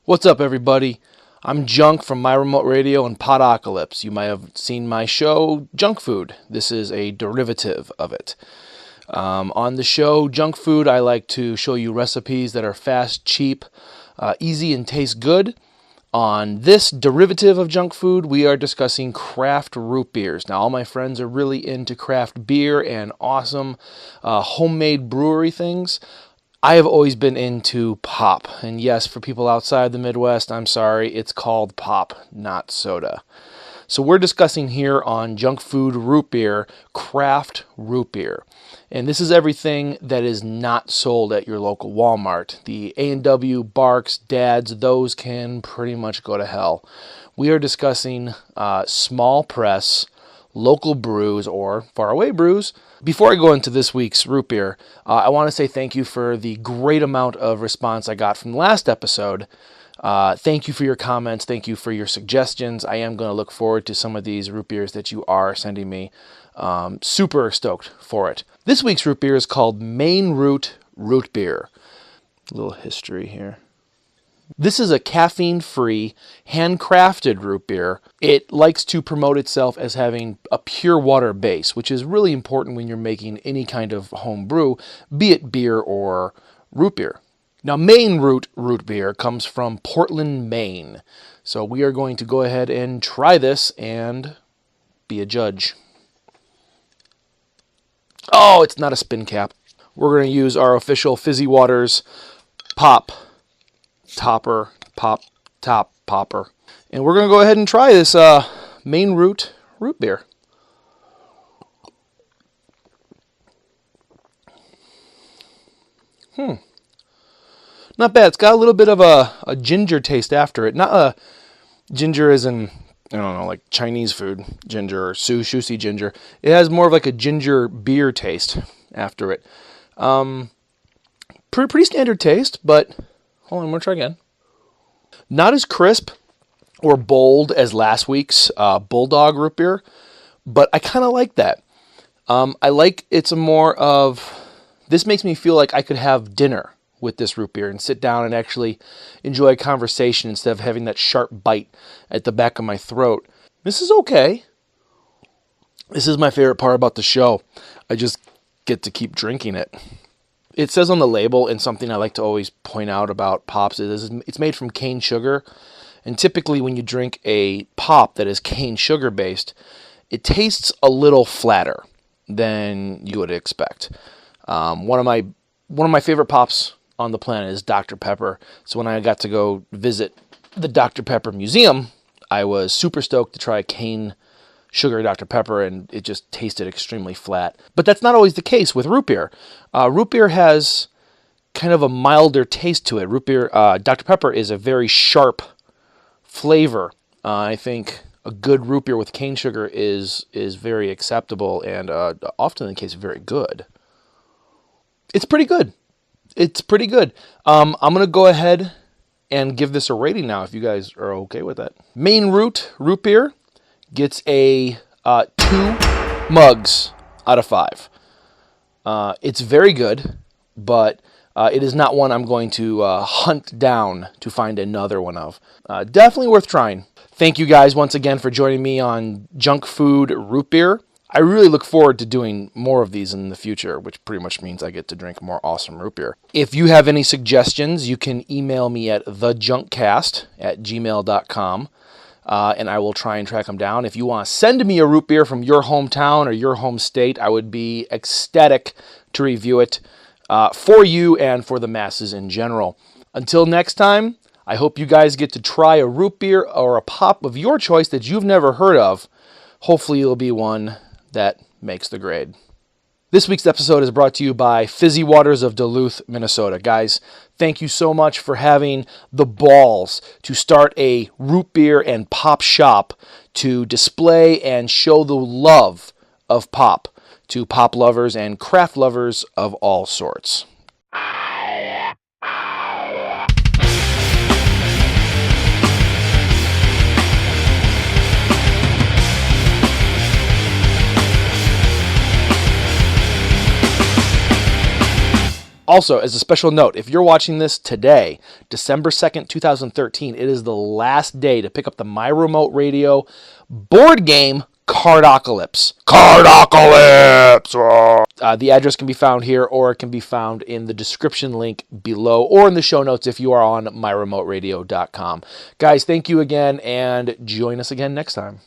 What's up, everybody? I'm Junk from My Remote Radio and Podocalypse. You might have seen my show, JunkFood. This is a derivative of it. On the show, JunkFood, I like to show you recipes that are fast, cheap, easy, and taste good. On this derivative of JunkFood, we are discussing craft root beers. Now, all my friends are really into craft beer and awesome homemade brewery things. I have always been into pop, and yes, for people outside the Midwest, I'm sorry, it's called pop, not soda. So we're discussing here on JunkFood Root Beer, craft root beer. And this is everything that is not sold at your local Walmart. The A&W, Barks, Dads, those can pretty much go to hell. We are discussing small press, local brews, or faraway brews. Before I go into this week's root beer, I want to say thank you for the great amount of response I got from the last episode. Thank you for your comments. Thank you for your suggestions. I am going to look forward to some of these root beers that you are sending me. Super stoked for it. This week's root beer is called Maine Root Beer. A little history here. This is a caffeine-free, handcrafted root beer. It likes to promote itself as having a pure water base, which is really important when you're making any kind of home brew, be it beer or root beer. Now, Maine root beer comes from Portland, Maine. So we are going to go ahead and try this and be a judge. Oh, it's not a spin cap. We're going to use our official Fizzy Waters Pop Topper, Top Popper. And we're going to go ahead and try this Maine root beer. Not bad. It's got a little bit of a ginger taste after it. Not a ginger as in, I don't know, like Chinese food ginger or sushi ginger. It has more of like a ginger beer taste after it. Pretty standard taste, but hold on, I'm going to try again. Not as crisp or bold as last week's Bulldog root beer, but I kind of like that. I like it's a more of, this makes me feel like I could have dinner with this root beer and sit down and actually enjoy a conversation instead of having that sharp bite at the back of my throat. This is okay. This is my favorite part about the show. I just get to keep drinking it. It says on the label, and something I like to always point out about pops is it's made from cane sugar. And typically when you drink a pop that is cane sugar based, it tastes a little flatter than you would expect. One of my favorite pops on the planet is Dr. Pepper. So when I got to go visit the Dr. Pepper Museum, I was super stoked to try a cane sugar Dr. Pepper, and it just tasted extremely flat. But that's not always the case with root beer. Root beer has kind of a milder taste to it. Root beer, Dr. Pepper is a very sharp flavor. I think a good root beer with cane sugar is very acceptable and often in the case very good. It's pretty good. I'm going to go ahead and give this a rating now if you guys are okay with that. Maine root beer gets a 2 mugs out of 5. It's very good, but it is not one I'm going to hunt down to find another one of. Definitely worth trying. Thank you guys once again for joining me on JunkFood Root Beer. I really look forward to doing more of these in the future, which pretty much means I get to drink more awesome root beer. If you have any suggestions, you can email me at thejunkcast@gmail.com. And I will try and track them down. If you want to send me a root beer from your hometown or your home state, I would be ecstatic to review it for you and for the masses in general. Until next time, I hope you guys get to try a root beer or a pop of your choice that you've never heard of. Hopefully it'll be one that makes the grade. This week's episode is brought to you by Fizzy Waters of Duluth, Minnesota. Guys, thank you so much for having the balls to start a root beer and pop shop to display and show the love of pop to pop lovers and craft lovers of all sorts. Also, as a special note, if you're watching this today, December 2nd, 2013, it is the last day to pick up the My Remote Radio board game Cardocalypse. Cardocalypse! The address can be found here, or it can be found in the description link below, or in the show notes if you are on myremoteradio.com. Guys, thank you again, and join us again next time.